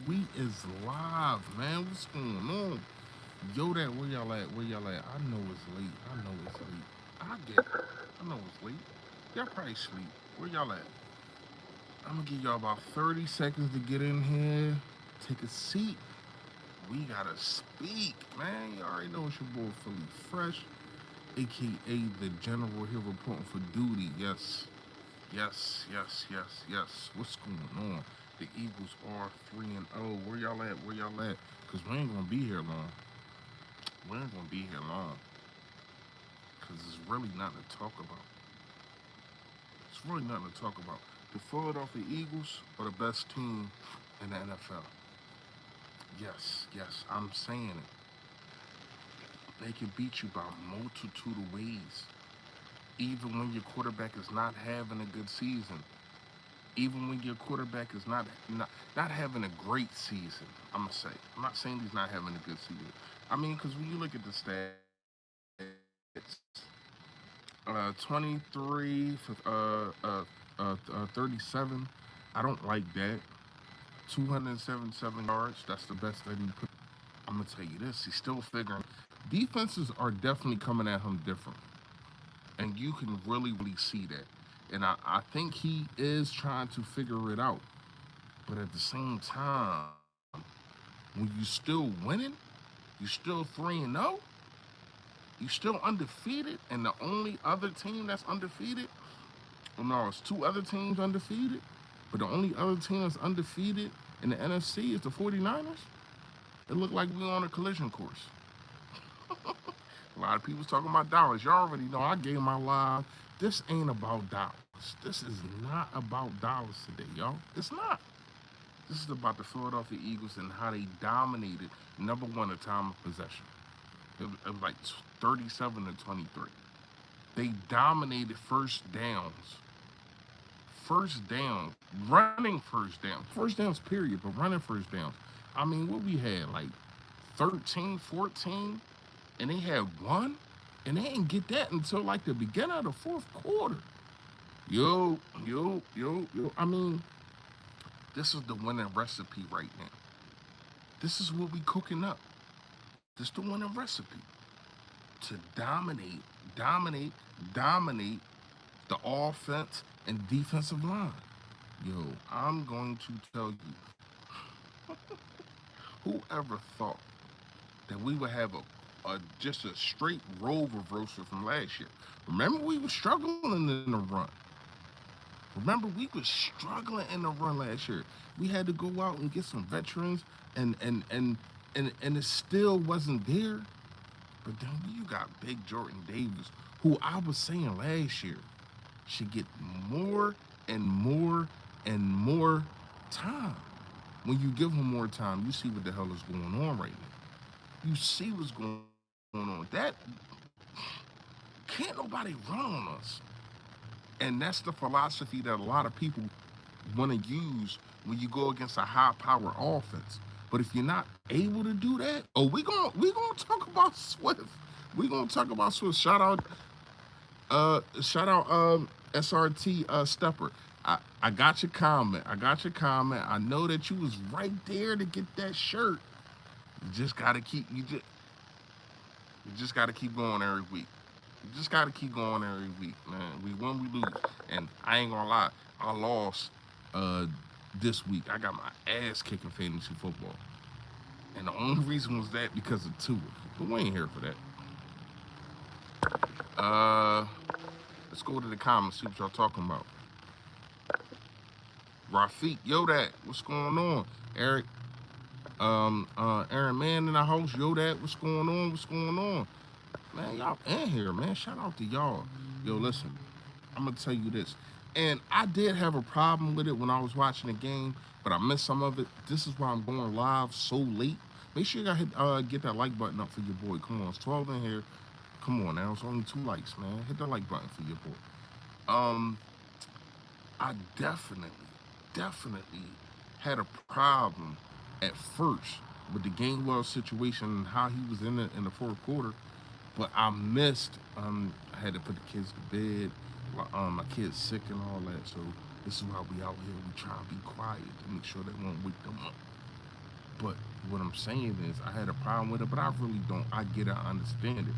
We is live, man. What's going on? Yo, that where y'all at? Where y'all at? I know it's late. I know it's late. I get it. I know it's late. Y'all probably sleep. Where y'all at? I'm gonna give y'all about 30 seconds to get in here. Take a seat. We gotta speak, man. You already know it's your boy Philly Fresh, aka the General here reporting for duty. Yes, yes, yes, yes, yes. What's going on? The Eagles are 3-0. Where y'all at? Where y'all at? Cause we ain't gonna be here long. We ain't gonna be here long. Cause it's really nothing to talk about. It's really nothing to talk about. The Philadelphia Eagles are the best team in the NFL. Yes, yes, I'm saying it. They can beat you by a multitude of ways. Even when your quarterback is not having a good season. Even when your quarterback is not having a great season, I'm gonna say. I'm not saying he's not having a good season. I mean, because when you look at the stats, 23 for 37. I don't like that. 277 yards. That's the best that he put. I'm gonna tell you this. He's still figuring. Defenses are definitely coming at him different, and you can really see that. And I think he is trying to figure it out. But at the same time, when you still winning, you still 3-0, you still undefeated, and the only other team that's undefeated, well, no, it's two other teams undefeated, but the only other team that's undefeated in the NFC is the 49ers. It looked like we on a collision course. A lot of people's talking about dollars. Y'all already know I gave my live. This ain't about dollars. This is not about dollars today, y'all. It's not. This is about the Philadelphia Eagles and how they dominated number one at time of possession. It was like 37 to 23. They dominated first downs. First down, running first down. First downs, period, but running first downs. I mean, what we had, like 13, 14, and they had one, and they didn't get that until like the beginning of the fourth quarter. Yo. I mean, this is the winning recipe right now. This is what we cooking up. This is the winning recipe to dominate, dominate the offense and defensive line. Yo, I'm going to tell you, whoever thought that we would have a just a straight role reversal from last year? Remember, we were struggling in the run. Remember, we were struggling in the run last year. We had to go out and get some veterans, and and and and it still wasn't there. But then you got Big Jordan Davis, who I was saying last year should get more and more and more time. When you give him more time, you see what the hell is going on right now. You see what's going on. That can't nobody run on us. And that's the philosophy that a lot of people want to use when you go against a high power offense. But if you're not able to do that, oh, we gonna talk about Swift. We gonna talk about Swift. Shout out SRT Stepper. I got your comment. I got your comment. I know that you was right there to get that shirt. You just gotta keep going every week. You just gotta keep going every week, man. We win, we lose. And I ain't gonna lie, I lost uh this week. I got my ass kicking fantasy football. And the only reason was that because of Tua. But we ain't here for that. Uh let's go to the comments, see what y'all talking about. Rafiq, yo that, what's going on? Eric, Aaron Man and the host, yo that, what's going on? What's going on? Man, y'all in here, man. Shout out to y'all. Yo, listen, I'm gonna tell you this. And I did have a problem with it when I was watching the game, but I missed some of it. This is why I'm going live so late. Make sure you guys get that like button up for your boy. Come on, it's 12 in here. Come on now, it's only 2 likes, man. Hit that like button for your boy. I definitely had a problem at first with the Gainwell situation and how he was in the fourth quarter, but I missed. I had to put the kids to bed. My kids sick and all that, so this is why we out here. We try to be quiet to make sure they won't wake them up. what I'm saying is I had a problem with it, but I really don't. I get it, I understand it.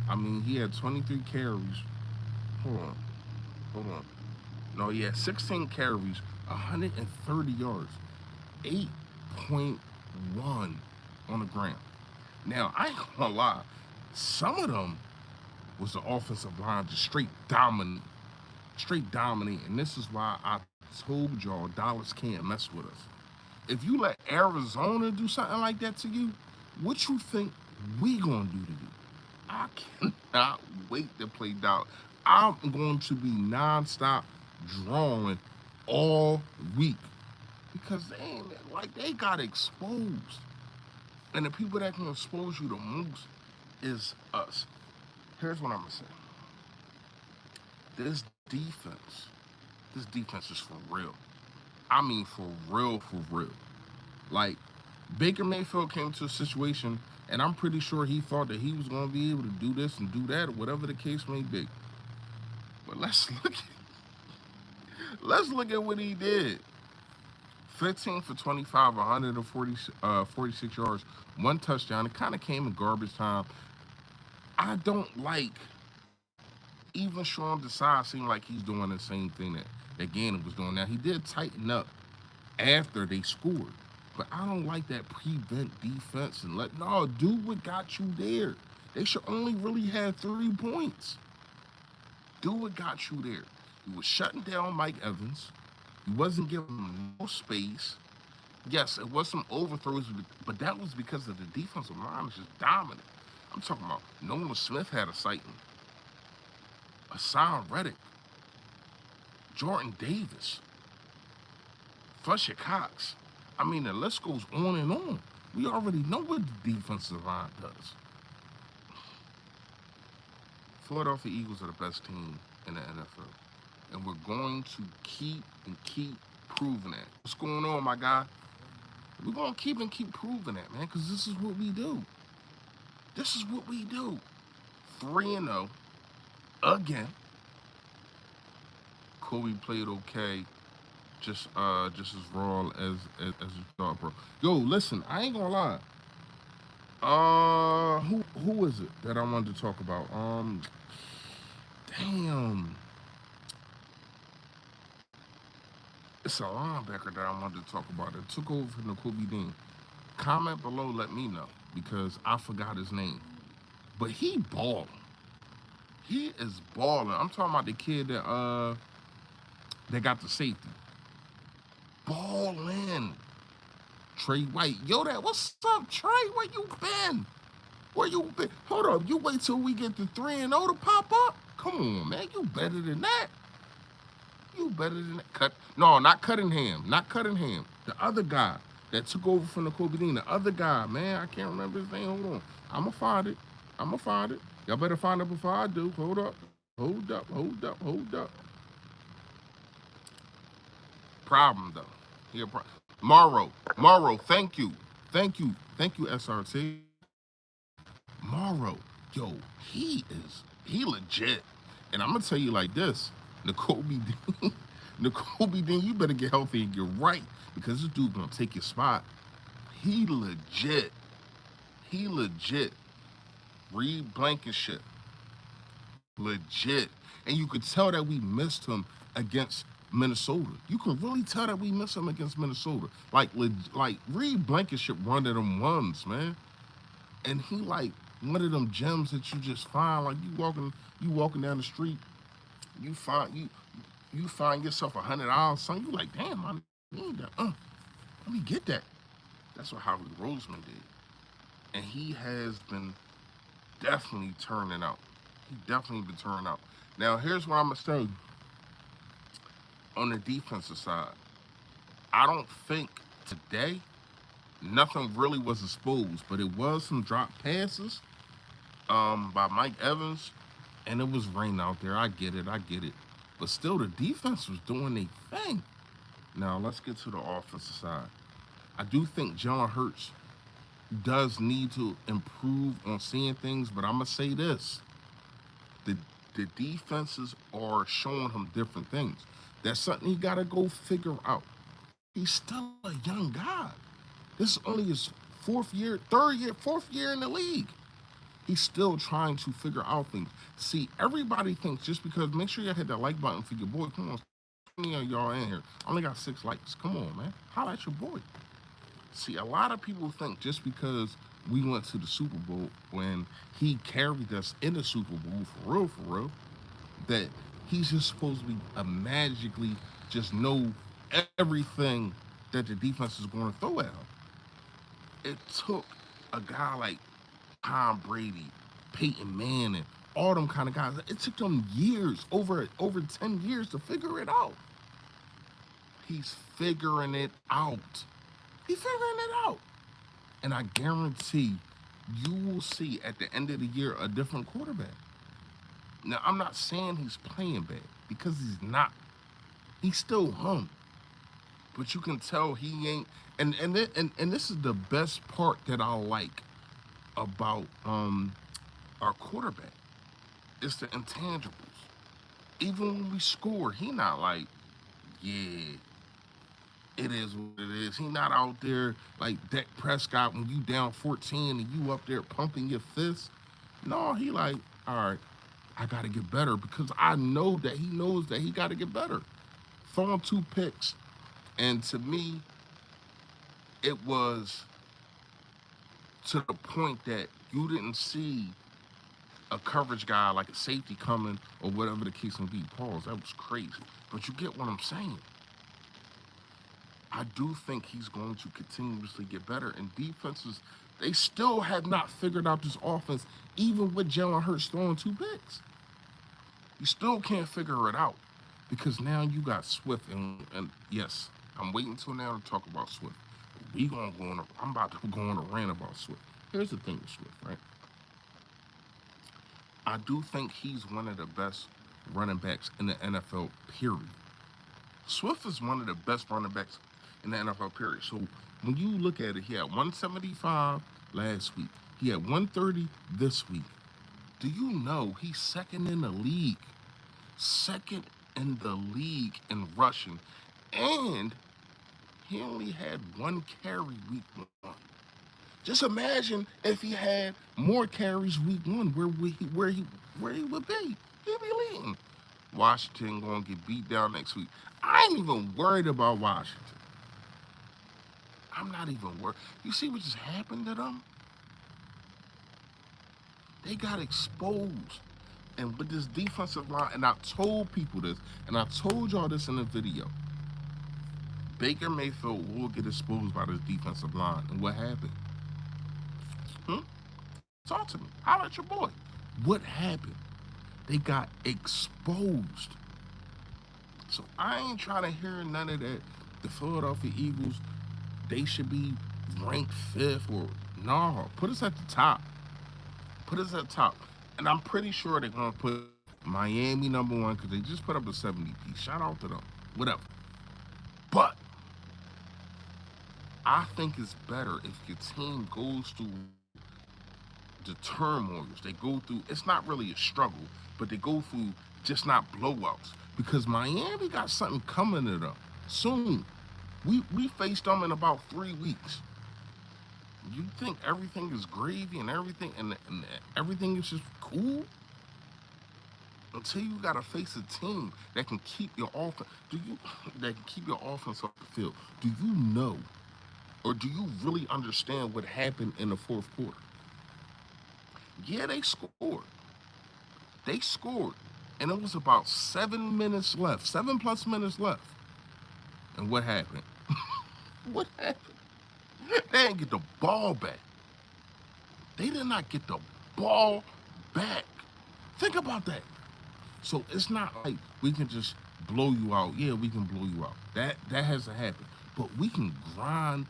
I mean, he had 23 carries. Hold on, hold on. No, he had 16 carries, 130 yards, 8.1 on the ground. Now, I ain't gonna lie, some of them was the offensive line just straight dominate. And this is why I told y'all Dallas can't mess with us. If you let Arizona do something like that to you, what you think we gonna do to you? I cannot wait to play Dallas. I'm going to be nonstop drawing all week because they got exposed. And the people that can expose you the most is us. Here's what I'm gonna say. This defense, this defense is for real. I mean for real, for real. Like Baker Mayfield came to a situation, and I'm pretty sure he thought that he was gonna be able to do this and do that, or whatever the case may be. But let's look at what he did. 15 for 25, 46 yards, one touchdown. It kind of came in garbage time. I don't like even Sean Desai seemed like he's doing the same thing that Gannon was doing. Now, he did tighten up after they scored, but I don't like that prevent defense and no, do what got you there. They should only really have 3 points. Do what got you there. You was shutting down Mike Evans. You wasn't giving him no space. Yes, it was some overthrows, but that was because of the defensive line was just dominant. I'm talking about Nolan Smith had a sighting. Hassan Reddick, Jordan Davis, Fletcher Cox. I mean, the list goes on and on. We already know what the defensive line does. Philadelphia Eagles are the best team in the NFL. And we're going to keep proving that. What's going on, my guy? We're going to keep proving that, man, because this is what we do. This is what we do. 3-0 again. Kobe played okay, just as raw as you thought, bro. Yo, listen, I ain't gonna lie. Who is it that I wanted to talk about? Damn. It's a linebacker that I wanted to talk about. It took over from Kobe Dean. Comment below, let me know, because I forgot his name. But he balling. He is balling. I'm talking about the kid that got the safety. Ballin'. Trey White. Yo, what's up, Trey? Where you been? Where you been? Hold up. You wait till we get to 3-0 to pop up? Come on, man. You better than that. You better than that. Not Cunningham. Not Cunningham. The other guy that took over from the Kobe Dean. The other guy, man. I can't remember his name. Hold on. I'ma find it. Y'all better find it before I do. Hold up. Problem, though. Morrow, thank you, SRT. Morrow, yo, he legit. And I'm gonna tell you like this, Nakobe Dean, you better get healthy and get right, because this dude gonna take your spot. He legit. Reed Blankenship, legit. And you could tell that we missed him against Minnesota. You can really tell that we miss him against Minnesota. Like Reed Blankenship run to them ones, man. And he like one of them gems that you just find. Like you walking down the street, you find yourself $100, son. You like, damn, I need that. Let me get that. That's what Howie Roseman did. And he has been definitely turning out. Now, here's what I'm going to say. On the defensive side, I don't think today nothing really was exposed, but it was some drop passes by Mike Evans, and it was rain out there. I get it. But still, the defense was doing their thing. Now, let's get to the offensive side. I do think Jalen Hurts does need to improve on seeing things, but I'm going to say this. The defenses are showing him different things. That's something he got to go figure out. He's still a young guy. This is only his fourth year in the league. He's still trying to figure out things. See, everybody thinks just because, make sure you hit that like button for your boy. Come on, many of y'all in here. I only got 6 likes. Come on, man. Holla at your boy. See, a lot of people think just because we went to the Super Bowl when he carried us in the Super Bowl, for real, that he's just supposed to be a magically just know everything that the defense is going to throw at him. It took a guy like Tom Brady, Peyton Manning, all them kind of guys. It took them years, over 10 years to figure it out. He's figuring it out. He's figuring it out. And I guarantee you will see at the end of the year a different quarterback. Now, I'm not saying he's playing bad because he's not. He's still hung. But you can tell he ain't. And this is the best part that I like about our quarterback. It's the intangibles. Even when we score, he not like, yeah, it is what it is. He not out there like Dak Prescott when you down 14 and you up there pumping your fist. No, he like, all right, I got to get better because I know that he knows that he got to get better. Throwing 2 picks, and to me, it was to the point that you didn't see a coverage guy like a safety coming or whatever the case may be. Pause. That was crazy. But you get what I'm saying. I do think he's going to continuously get better. And defenses, they still have not figured out this offense, even with Jalen Hurts throwing 2 picks. You still can't figure it out because now you got Swift. And yes, I'm waiting until now to talk about Swift. I'm about to go on a rant about Swift. Here's the thing with Swift, right? I do think he's one of the best running backs in the NFL, period. Swift is one of the best running backs in the NFL, period. So when you look at it, he had 175 last week. He had 130 this week. Do you know he's second in the league? Second in the league in rushing. And he only had 1 carry week 1. Just imagine if he had more carries week 1, where he would be. He'd be leading. Washington gonna get beat down next week. I ain't even worried about Washington. I'm not even worried. You see what just happened to them? They got exposed. And with this defensive line, and I told people this, and I told y'all this in the video, Baker Mayfield will get exposed by this defensive line. And what happened? Talk to me. Holla at your boy. What happened? They got exposed. So I ain't trying to hear none of that. The Philadelphia Eagles, they should be ranked 5th or no. Put us at the top. Put us at the top. And I'm pretty sure they're going to put Miami #1 because they just put up a 70 piece. Shout out to them. Whatever. But I think it's better if your team goes through the turmoils. They go through, it's not really a struggle, but they go through just not blowouts. Because Miami got something coming to them soon. We face them in about 3 weeks. You think everything is gravy and everything is just cool? Until you gotta face a team that can keep your offense. That can keep your offense off the field? Do you know, or do you really understand what happened in the 4th quarter? Yeah, they scored. They scored, and it was about 7 minutes left, 7+ minutes left. And what happened? What happened? They didn't get the ball back. They did not get the ball back. Think about that. So it's not like we can just blow you out. Yeah, we can blow you out. That hasn't happened. But we can grind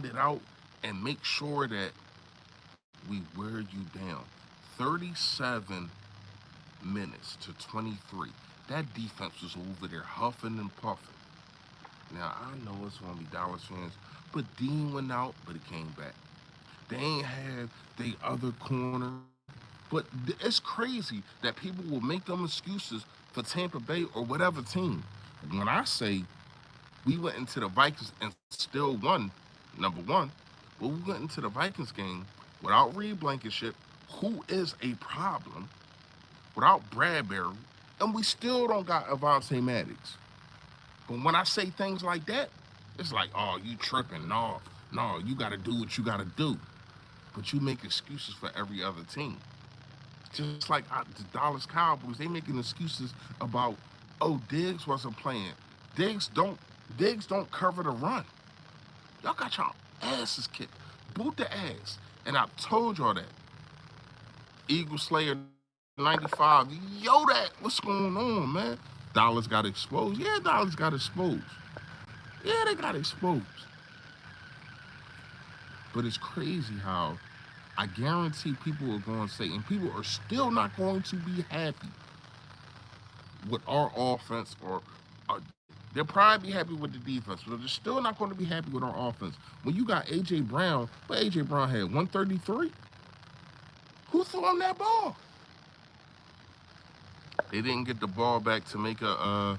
it out and make sure that we wear you down. 37 minutes to 23. That defense was over there huffing and puffing. Now, I know it's going to be Dallas fans, but Dean went out, but he came back. They ain't have the other corner. But it's crazy that people will make them excuses for Tampa Bay or whatever team. When I say we went into the Vikings and still won, #1, But we went into the Vikings game without Reed Blankenship, who is a problem, without Bradbury, and we still don't got Avonte Maddox. But when I say things like that, it's like, oh, you tripping. No, no, you got to do what you got to do. But you make excuses for every other team. Just like the Dallas Cowboys, they making excuses about, oh, Diggs wasn't playing. Diggs don't Diggs don't cover the run. Y'all got y'all asses kicked. Boot the ass. And I told y'all that. Eagle Slayer 95. Yo, that. What's going on, man? Dallas got exposed. Yeah, Dallas got exposed. Yeah, they got exposed. But it's crazy how I guarantee people are going to say, and people are still not going to be happy with our offense, or they'll probably be happy with the defense, but they're still not going to be happy with our offense. When you got A.J. Brown, what A.J. Brown had, 133? Who threw him that ball? They didn't get the ball back to make a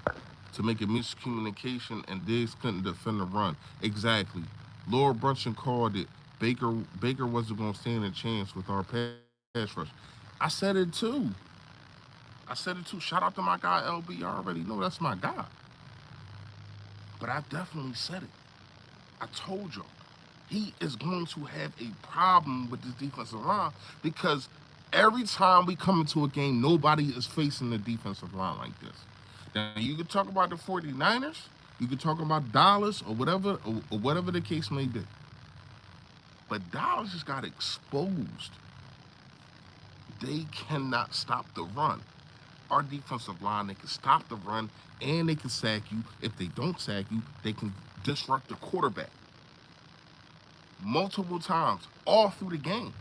miscommunication, and Diggs couldn't defend the run. Exactly. Laura Brunson called it. Baker wasn't going to stand a chance with our pass rush. I said it too. Shout out to my guy LB. I already know that's my guy. But I definitely said it. I told y'all. He is going to have a problem with this defensive line because every time we come into a game, nobody is facing the defensive line like this. Now, you could talk about the 49ers, you could talk about Dallas, or whatever the case may be. But Dallas just got exposed. They cannot stop the run. Our defensive line, they can stop the run and they can sack you. If they don't sack you, they can disrupt the quarterback. Multiple times, all through the game.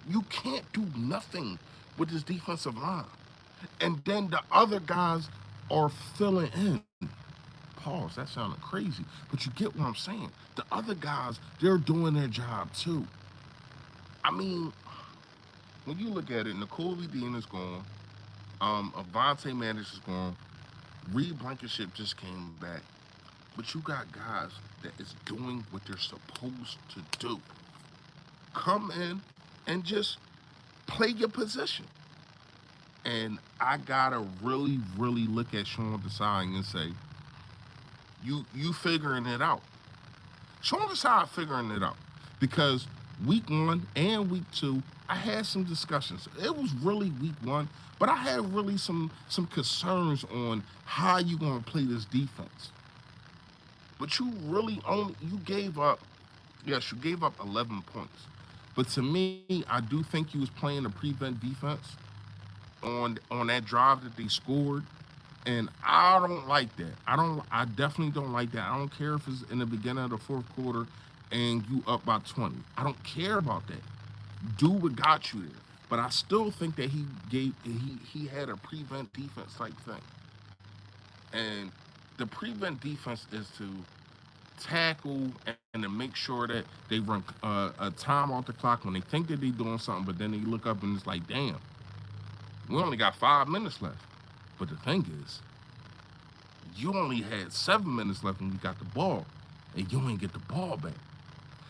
You can't do nothing with this defensive line. And then the other guys are filling in. Pause, that sounded crazy, but you get what I'm saying. The other guys, they're doing their job too. I mean, when you look at it, Nakobe Dean is gone. Avonte Maddox is gone. Reed Blankenship just came back. But you got guys that is doing what they're supposed to do. Come in and just play your position. And I gotta really, really look at Sean Desai and say, you figuring it out. Sean Desai figuring it out. Because week 1 and week 2, I had some discussions. It was really week 1, but I had really some concerns on how you gonna play this defense. But you gave up 11 points. But to me, I do think you was playing a prevent defense on that drive that they scored. And I don't like that. I definitely don't like that. I don't care if it's in the beginning of the 4th quarter and you up by 20. I don't care about that. Do what got you there. But I still think that he had a prevent defense type thing. And the prevent defense is to tackle and to make sure that they run a time off the clock when they think that they're doing something, but then they look up and it's like, damn, we only got 5 minutes left. But the thing is, you only had 7 minutes left when we got the ball, and you ain't get the ball back.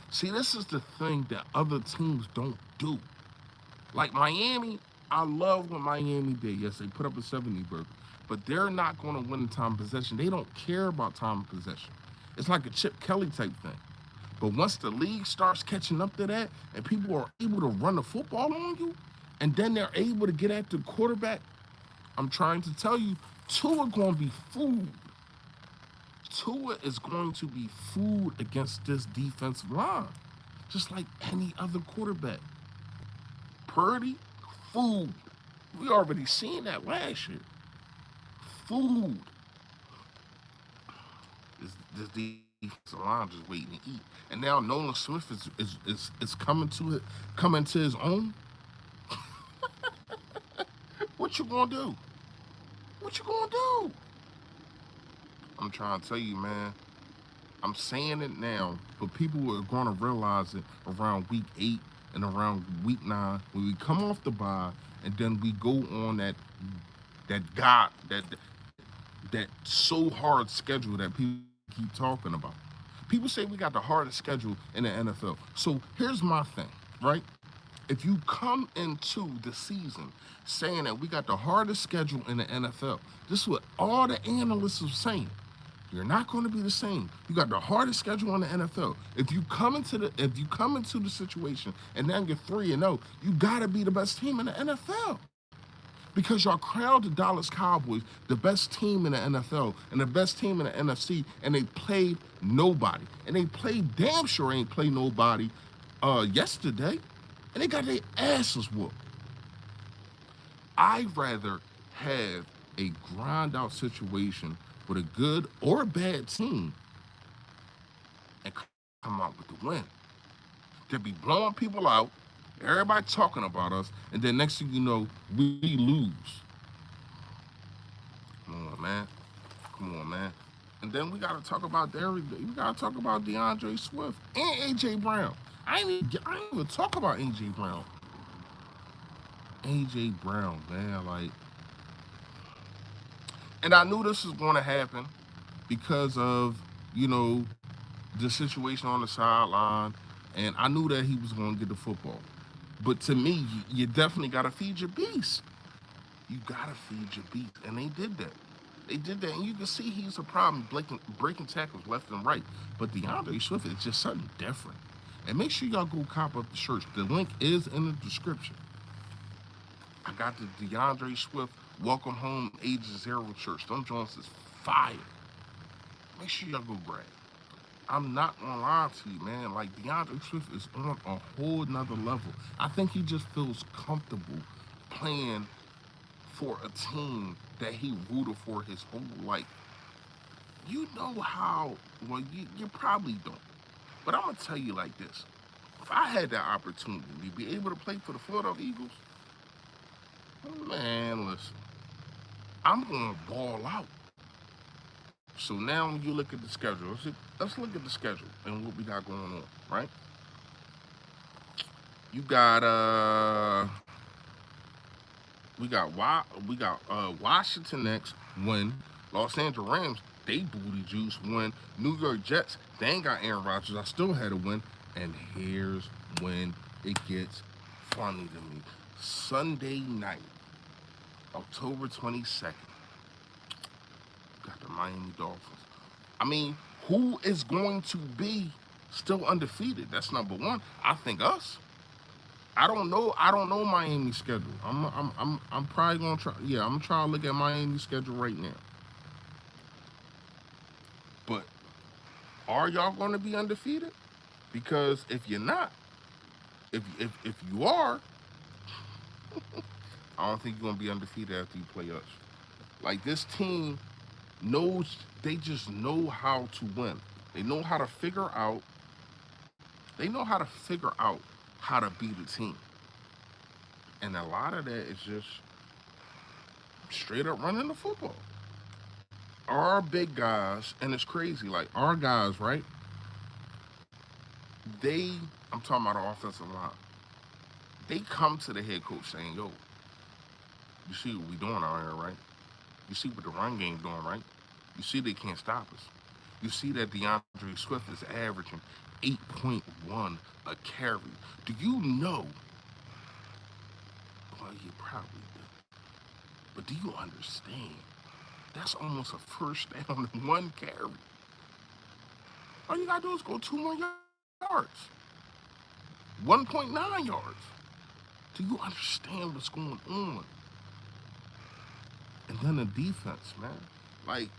See, this is the thing that other teams don't do. Like Miami, I love what Miami did. Yes, they put up a 70 burger, but they're not going to win the time of possession. They don't care about time of possession. It's like a Chip Kelly type thing. But once the league starts catching up to that and people are able to run the football on you, and then they're able to get at the quarterback, I'm trying to tell you, Tua going to be food. Tua is going to be food against this defensive line, just like any other quarterback. Purdy, food. We already seen that last year. Food. This defensive line just waiting to eat. And now Nolan Smith is coming to his own. What you gonna do? What you gonna do? I'm trying to tell you, man. I'm saying it now, but people are gonna realize it around week 8 and around week 9 when we come off the bye, and then we go on that so hard schedule that people keep talking about. People say we got the hardest schedule in the NFL. So here's my thing, right? If you come into the season saying that we got the hardest schedule in the NFL, this is what all the analysts are saying. You're not going to be the same. You got the hardest schedule in the NFL. If you come into the situation and then get 3-0, you got to be the best team in the NFL. Because y'all crowned the Dallas Cowboys the best team in the NFL and the best team in the NFC, and they played nobody. And they played damn sure ain't play nobody yesterday, and they got their asses whooped. I'd rather have a grind out situation with a good or a bad team and come out with the win. To be blowing people out, everybody talking about us, and then next thing you know, we lose. Come on, man. Come on, man. And then we gotta talk about DeAndre Swift and AJ Brown. I ain't even talk about AJ Brown. AJ Brown, man, like, and I knew this was gonna happen because of, you know, the situation on the sideline, and I knew that he was gonna get the football. But to me, you definitely gotta feed your beast. You gotta feed your beast, and they did that. They did that, and you can see he's a problem breaking tackles left and right. But DeAndre Swift is just something different. And make sure y'all go cop up the shirts. The link is in the description. I got the DeAndre Swift Welcome Home Age Zero shirts. Them joints is fire. Make sure y'all go grab. I'm not gonna lie to you, man. Like, DeAndre Swift is on a whole nother level. I think he just feels comfortable playing for a team that he rooted for his whole life. You know how, well, you probably don't. But I'm gonna tell you like this. If I had that opportunity to be able to play for the Philadelphia Eagles, man, listen, I'm gonna ball out. So now when you look at the schedule, let's look at the schedule and what we got going on, right? You got Washington next, win. Los Angeles Rams, they booty juice, win. New York Jets, they ain't got Aaron Rodgers. I still had a win. And here's when it gets funny to me. Sunday night, October 22nd, got the Miami Dolphins. I mean, who is going to be still undefeated? That's number one. I think us. I don't know. I don't know Miami's schedule. I'm probably gonna try. Yeah, I'm trying to look at Miami's schedule right now. But are y'all going to be undefeated? Because if you're not, if you are, I don't think you're gonna be undefeated after you play us. Like, this team knows, they just know how to win. They know how to figure out. They know how to figure out how to beat a team. And a lot of that is just straight up running the football. Our big guys, and it's crazy, like our guys, right? They, I'm talking about the offensive line. They come to the head coach saying, yo, you see what we doing out here, right? You see what the run game doing, right? You see they can't stop us. You see that DeAndre Swift is averaging 8.1 a carry. Do you know? Well, you probably do. But do you understand? That's almost a first down and one carry. All you gotta do is go 2 more yards. 1.9 yards. Do you understand what's going on? And then the defense, man. Like,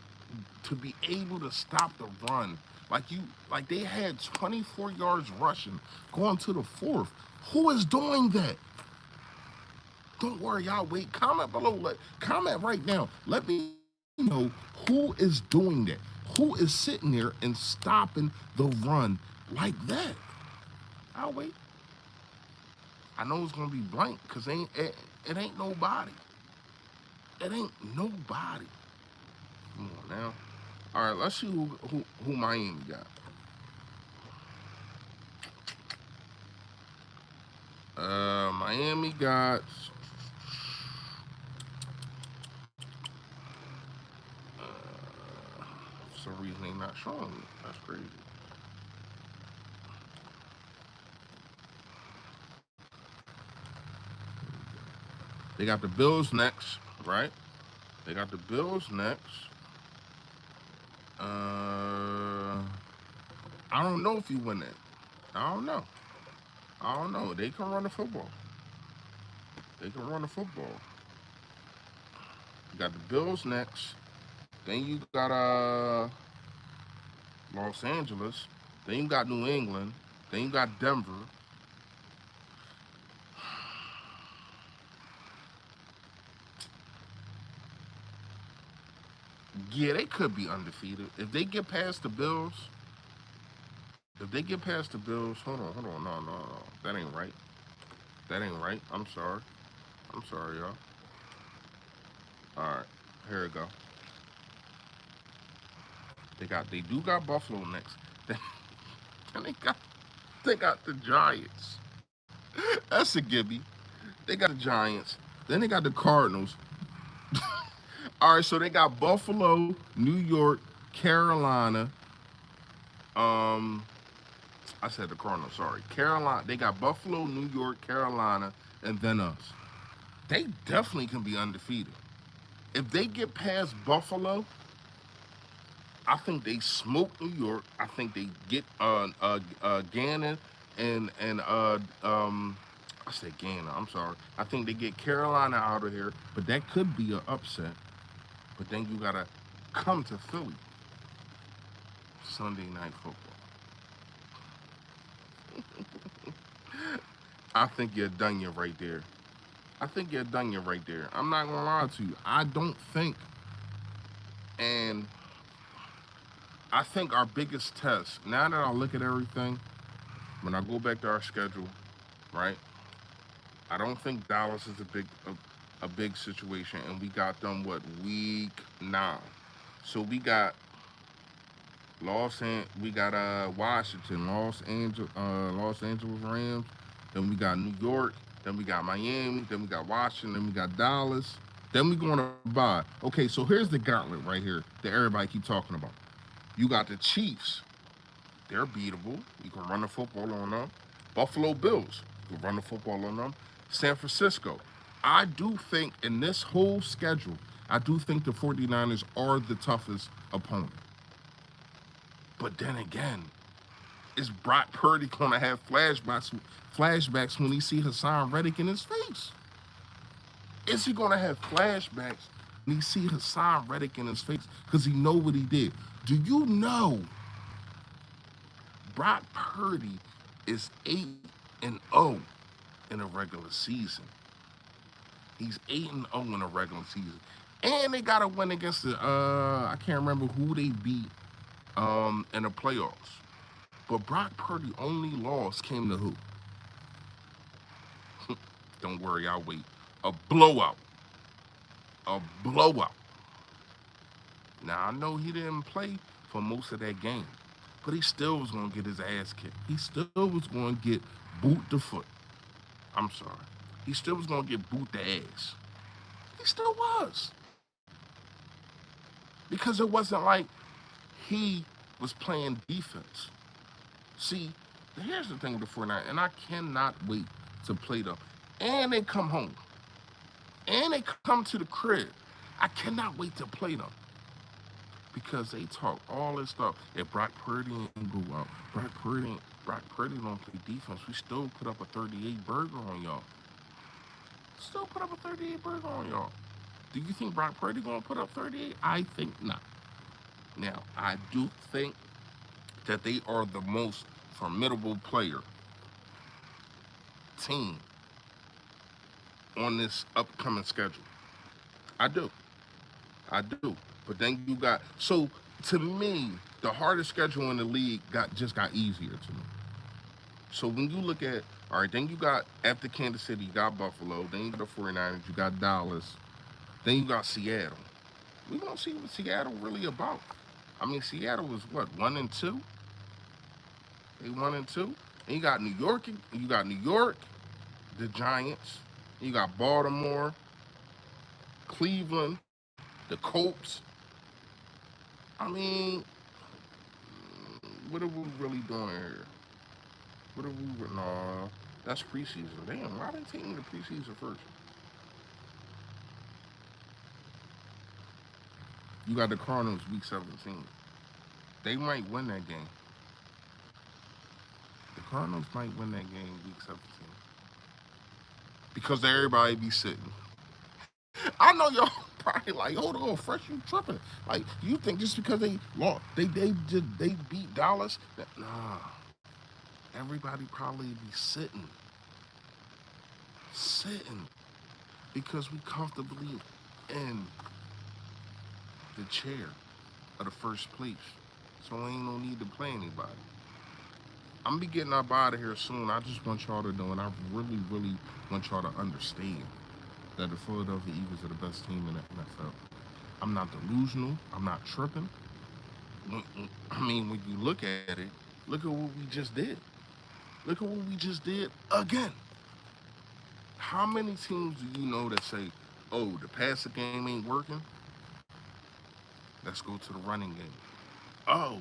to be able to stop the run. Like they had 24 yards rushing going to the fourth. Who is doing that? Don't worry, y'all wait. Comment below. Comment right now. Let me know who is doing that. Who is sitting there and stopping the run like that? I'll wait. I know it's gonna be blank because it ain't nobody. It ain't nobody. Come on now. All right, let's see who Miami got. Miami got for some reason they not showing me. That's crazy. They got the Bills next, right? They got the Bills next. I don't know if you win that. I don't know. I don't know. They can run the football. They can run the football. You got the Bills next. Then you got Los Angeles. Then you got New England. Then you got Denver. Yeah, they could be undefeated. If they get past the Bills, if they get past the Bills, hold on, no. That ain't right. That ain't right. I'm sorry. I'm sorry, y'all. All right, here we go. They do got Buffalo next. And they got the Giants. That's a gimme. They got the Giants. Then they got the Cardinals. All right, so they got Buffalo, New York, Carolina. Um, I said the Cardinals. Sorry, Carolina. They got Buffalo, New York, Carolina, and then us. They definitely can be undefeated. If they get past Buffalo, I think they smoke New York. I think they get Gannon and I said Gannon. I'm sorry. I think they get Carolina out of here, but that could be an upset. But then you gotta come to Philly Sunday night football. I think you're done you right there. I think you're done you right there. I'm not gonna lie to you. I don't think, and I think our biggest test now that I look at everything, when I go back to our schedule, right? I don't think Dallas is a big situation, and we got them what week 9. So we got we got Washington, Los Angeles Rams. Then we got New York. Then we got Miami. Then we got Washington. Then we got Dallas. Then we going to buy. Okay, so here's the gauntlet right here that everybody keep talking about. You got the Chiefs. They're beatable. You can run the football on them. Buffalo Bills. You can run the football on them. San Francisco. I do think in this whole schedule, I do think the 49ers are the toughest opponent. But then again, is Brock Purdy going to have flashbacks when he see Hassan Reddick in his face? Is he going to have flashbacks when he see Hassan Reddick in his face because he know what he did? Do you know Brock Purdy is 8-0 in a regular season? He's 8-0 in a regular season, and they got to win against the I can't remember who they beat in the playoffs. But Brock Purdy only loss came to who? Don't worry, I'll wait. A blowout. A blowout. Now I know he didn't play for most of that game, but he still was gonna get his ass kicked. He still was gonna get boot the foot. I'm sorry. He still was gonna get boot the ass. He still was. Because it wasn't like he was playing defense. See, here's the thing with the 49, and I cannot wait to play them. And they come home. And they come to the crib. I cannot wait to play them. Because they talk all this stuff. If Brock Purdy ain't go out, Brock Purdy don't play defense. We still put up a 38 burger on y'all. Still put up a 38 burger on y'all. Do you think Brock Purdy gonna put up 38? I think not. Now, I do think that they are the most formidable player team on this upcoming schedule. I do. I do. But then you got so to me, the hardest schedule in the league got easier to me. So when you look at all right, then you got after Kansas City, you got Buffalo, then you got the 49ers, you got Dallas, then you got Seattle. We're gonna see what Seattle really about. I mean, Seattle was what, 1-2? They 1-2. And you got New York, the Giants, you got Baltimore, Cleveland, the Colts. I mean, what are we really doing here? What are we? No, that's preseason. Damn, why are they taking the preseason first? You got the Cardinals week 17. They might win that game. The Cardinals might win that game week 17 because everybody be sitting. I know y'all probably like, hold on, fresh, you tripping? Like you think just because they lost, they beat Dallas? Nah, everybody probably be sitting because we comfortably in the chair of the first place. So ain't no need to play anybody. I'm gonna be getting up out of here soon. I just want y'all to know, and I really, really want y'all to understand that the Philadelphia Eagles are the best team in the NFL. I'm not delusional. I'm not tripping. I mean, when you look at it, look at what we just did. Look at what we just did again. How many teams do you know that say, oh, the passing game ain't working? Let's go to the running game. Oh,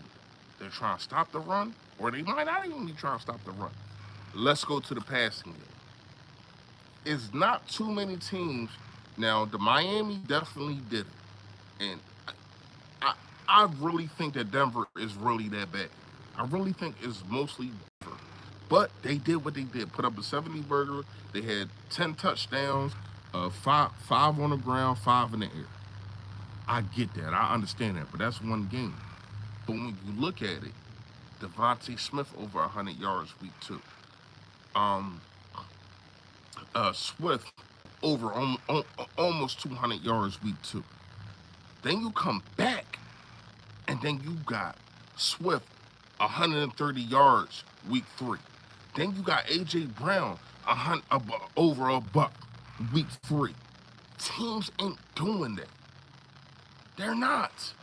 they're trying to stop the run, or they might not even be trying to stop the run. Let's go to the passing game. It's not too many teams. Now, the Miami definitely did it. And I, I really think that Denver is really that bad. I really think it's mostly Denver. But they did what they did. Put up a 70 burger. They had 10 touchdowns, five on the ground, 5 in the air. I get that. I understand that. But that's one game. But when you look at it, Devontae Smith over 100 yards week 2. Um, Swift over almost 200 yards week 2. Then you come back, and then you got Swift 130 yards week 3. Then you got AJ Brown over a buck week 3. Teams ain't doing that. They're not.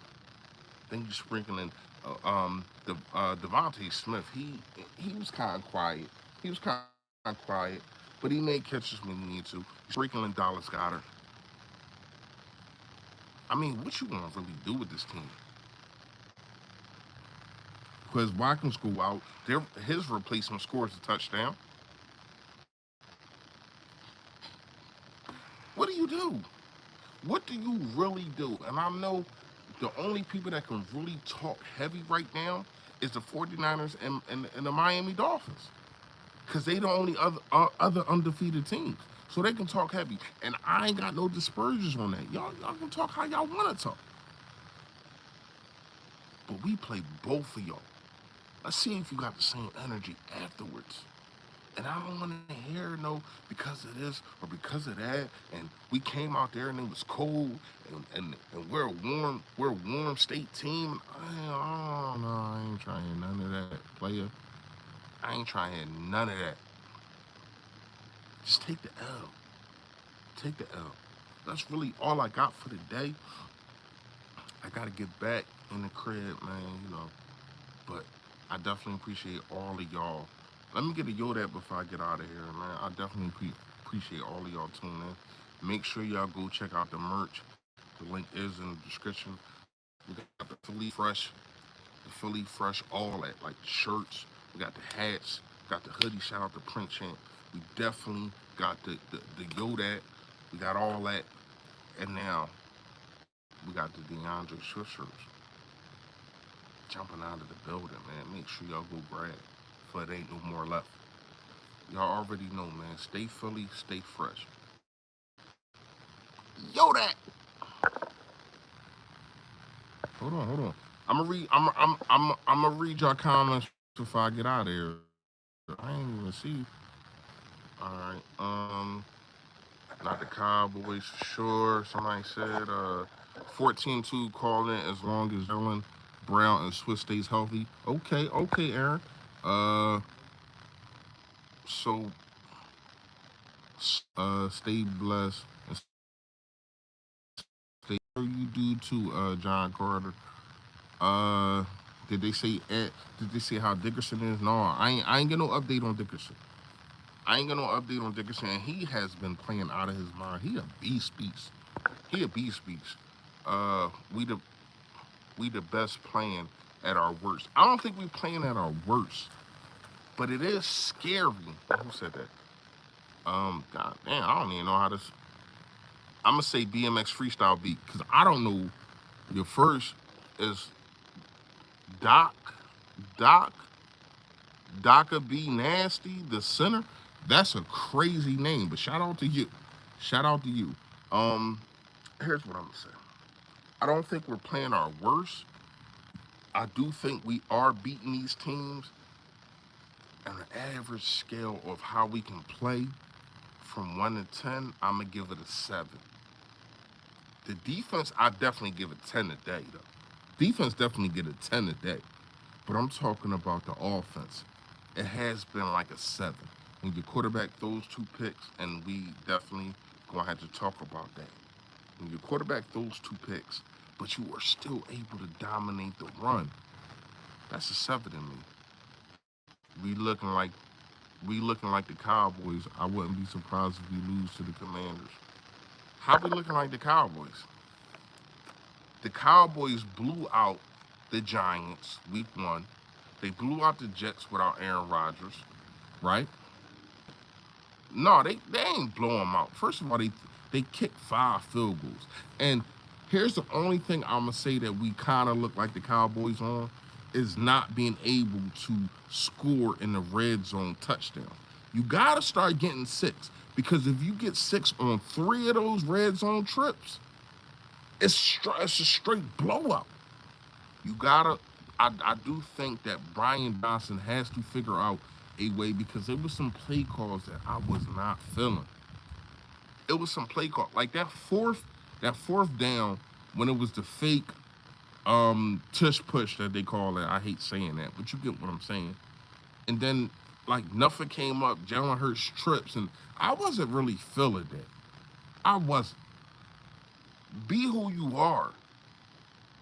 Then you sprinkling Devontae Smith. He was kind of quiet. He was kind of quiet, but he made catches when he needed to. Sprinkling Dallas Goedert. I mean, what you gonna really do with this team? Because Watkins go out, his replacement scores a touchdown. What do you do? What do you really do? And I know the only people that can really talk heavy right now is the 49ers and the Miami Dolphins. Because they the only other undefeated teams. So they can talk heavy. And I ain't got no dispersions on that. Y'all can talk how y'all want to talk. But we play both of y'all. Let's see if you got the same energy afterwards. And I don't want to hear no because of this or because of that. And we came out there and it was cold and we're a warm state team. I ain't trying to hear none of that, player. I ain't trying to hear none of that. Just take the L. Take the L. That's really all I got for the day. I gotta get back in the crib, man, But I definitely appreciate all of y'all. Let me get a Yoda before I get out of here, man. I definitely appreciate all of y'all tuning in. Make sure y'all go check out the merch. The link is in the description. We got the Philly Fresh, all that, like the shirts. We got the hats, got the hoodie. Shout out to Print Champ. We definitely got the Yoda. We got all that. And now we got the DeAndre Swift shirts. Jumping out of the building, man. Make sure y'all go grab, for it ain't no more left. Y'all already know, man. Stay Philly, stay fresh. Yo, that. Hold on. I'm gonna read y'all comments before I get out of here. I ain't even see. All right. Not the Cowboys for sure. Somebody said 14-2 calling as long as Jalen Brown and Swift stays healthy. Okay, Aaron. So stay blessed and stay you do too, John Carter. Did they say how Dickerson is? No, I ain't get no update on Dickerson. And he has been playing out of his mind. He a beast. We the best playing at our worst. I don't think we playing at our worst, but it is scary. Who said that? God damn, I don't even know how this. I'm gonna say BMX freestyle beat because I don't know Your first is Doc, Doc, Doca B Nasty, the center. That's a crazy name, but shout out to you. Shout out to you. Um, Here's what I'm gonna say. I don't think we're playing our worst. I do think we are beating these teams on an average scale of how we can play from 1 to 10. I'm gonna give it a 7. The defense, I definitely give it 10 today, though. Defense definitely get a 10 today. But I'm talking about the offense. It has been like a 7. When your quarterback throws 2 picks, and we definitely gonna have to talk about that. When your quarterback throws 2 picks, but you are still able to dominate the run, that's a 7 in me. We looking like we looking like the Cowboys. I wouldn't be surprised if we lose to the Commanders. How we looking like the Cowboys? The Cowboys blew out the Giants week 1. They blew out the Jets without Aaron Rodgers, right? No, they ain't blow them out. First of all, they kicked 5 field goals. And here's the only thing I'm gonna say that we kind of look like the Cowboys on is not being able to score in the red zone touchdown. You gotta start getting 6, because if you get 6 on 3 of those red zone trips, it's a straight blowout. You gotta. I do think that Brian Johnson has to figure out a way, because there was some play calls that I was not feeling. It was some play call like that fourth down when it was the fake tush push that they call it. I hate saying that, but you get what I'm saying. And then like nothing came up. Jalen Hurts trips, and I wasn't really feeling that. I wasn't. Be who you are.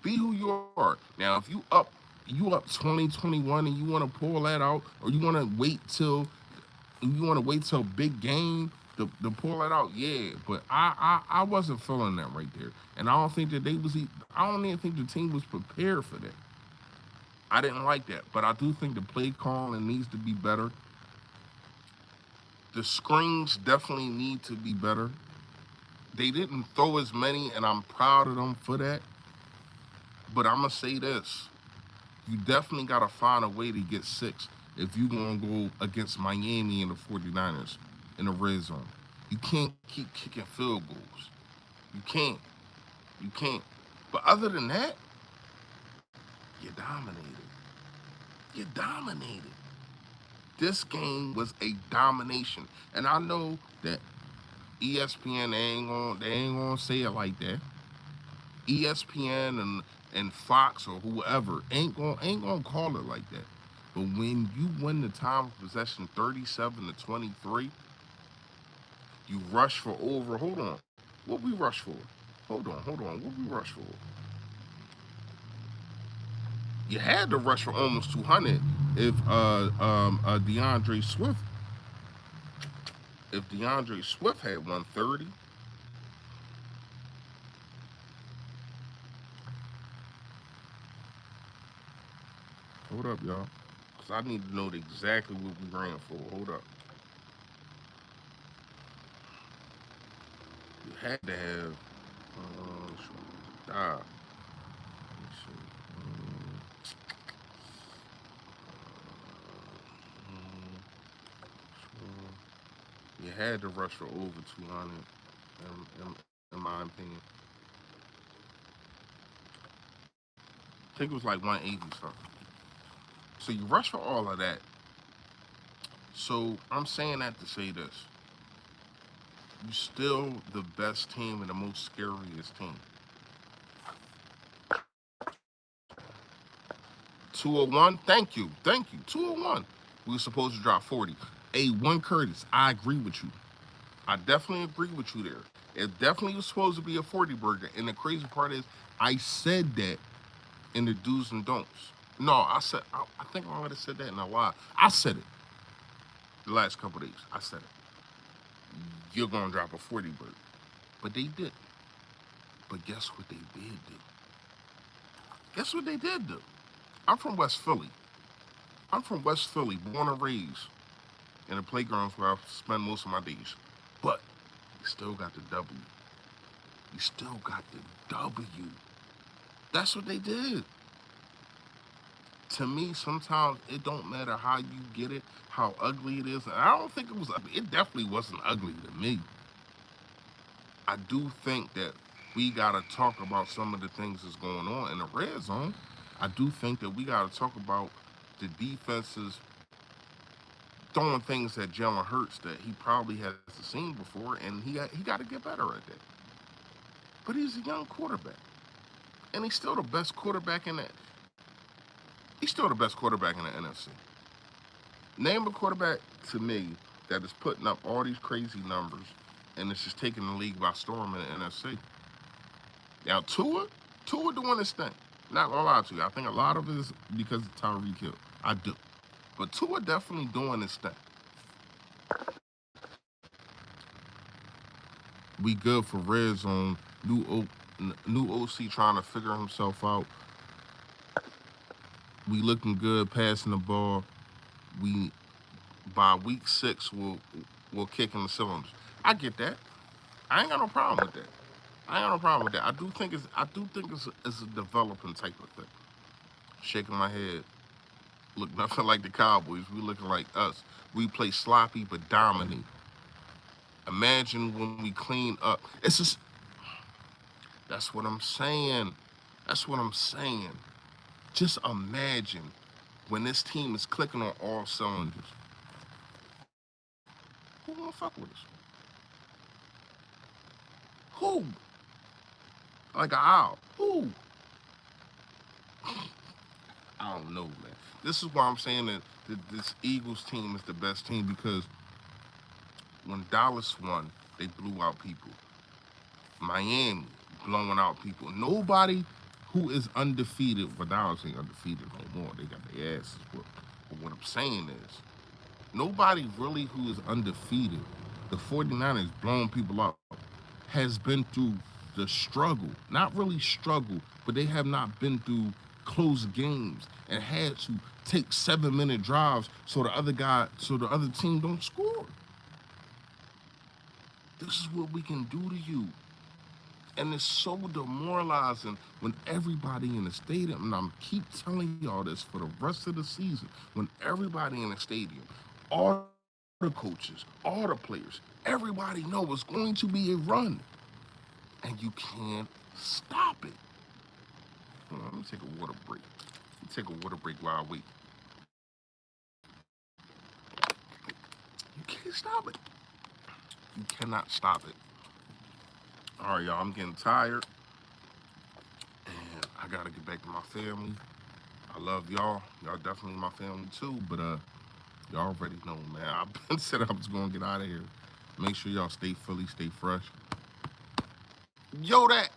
Be who you are. Now, if you up 2021 and you want to pull that out, or you want to wait till big game to pull that out, yeah. But I wasn't feeling that right there, and I don't think that they was. I don't even think the team was prepared for that. I didn't like that, but I do think the play calling needs to be better. The screens definitely need to be better. They didn't throw as many, and I'm proud of them for that. But I'm gonna say this: you definitely gotta find a way to get 6 if you gonna go against Miami and the 49ers in the red zone. You can't keep kicking field goals. You can't. You can't. But other than that, you dominated. You dominated. This game was a domination. And I know that ESPN they ain't gonna say it like that. ESPN and Fox or whoever ain't gonna call it like that. But when you win the time of possession 37-23, you rush for over. Hold on, what we rush for? Hold on. What we rush for? You had to rush for almost 200 if DeAndre Swift had 130. Hold up, y'all, because I need to know exactly what we ran for. Hold up. You had to have. Uh, you had to rush for over 200, in my opinion. I think it was like 180 something. So you rush for all of that. So I'm saying that to say this: you still the best team and the most scariest team. 201. Thank you. 201. We were supposed to drop 40. A1 Curtis. I agree with you. I definitely agree with you there. It definitely was supposed to be a 40 burger. And the crazy part is, I said that in the do's and don'ts. No, I think I might have said that in a lie. I said it the last couple of days. I said it. You're gonna drop a 40 burger. But they did. But guess what they did do? Guess what they did do? I'm from West Philly. I'm from West Philly, born and raised in the playgrounds where I spend most of my days. But you still got the W. You still got the W. That's what they did. To me, sometimes it don't matter how you get it, how ugly it is. And I don't think it was ugly. It definitely wasn't ugly to me. I do think that we got to talk about some of the things that's going on in the red zone. I do think that we got to talk about the defenses throwing things at Jalen Hurts that he probably hasn't seen before, and he got to get better at that. But he's a young quarterback, and he's still the best quarterback in the. He's still the best quarterback in the NFC. Name a quarterback to me that is putting up all these crazy numbers, and it's just taking the league by storm in the NFC. Now Tua doing this thing. Not gonna lie to you, I think a lot of it is because of Tyreek Hill. I do, but Tua definitely doing this thing. We good for red zone. New OC trying to figure himself out. We looking good passing the ball. We by week 6 we'll kick in the cylinders. I get that. I ain't got no problem with that. I do think it's a developing type of thing. Shaking my head. Look nothing like the Cowboys. We looking like us. We play sloppy but dominate. Imagine when we clean up. It's just that's what I'm saying. Just imagine when this team is clicking on all cylinders. Who gonna fuck with us? Who? Like an owl. Who? I don't know, man. This is why I'm saying that this Eagles team is the best team, because when Dallas won, they blew out people. Miami blowing out people. Nobody who is undefeated, well, Dallas ain't undefeated no more. They got their asses whooped. But what I'm saying is, nobody really who is undefeated, the 49ers blowing people out, has been through the struggle. Not really struggle, but they have not been through close games and had to take 7-minute drives so the other team don't score. This is what we can do to you. And it's so demoralizing when everybody in the stadium, and I'm keep telling y'all this for the rest of the season, when everybody in the stadium, all the coaches, all the players, everybody know it's going to be a run. And you can't stop it. Hold on, let me take a water break. While I wait. You can't stop it. You cannot stop it. All right, y'all, I'm getting tired. And I got to get back to my family. I love y'all. Y'all definitely my family too. But y'all already know, man. I've been said I was going to get out of here. Make sure y'all stay Philly, stay fresh. Yo, that.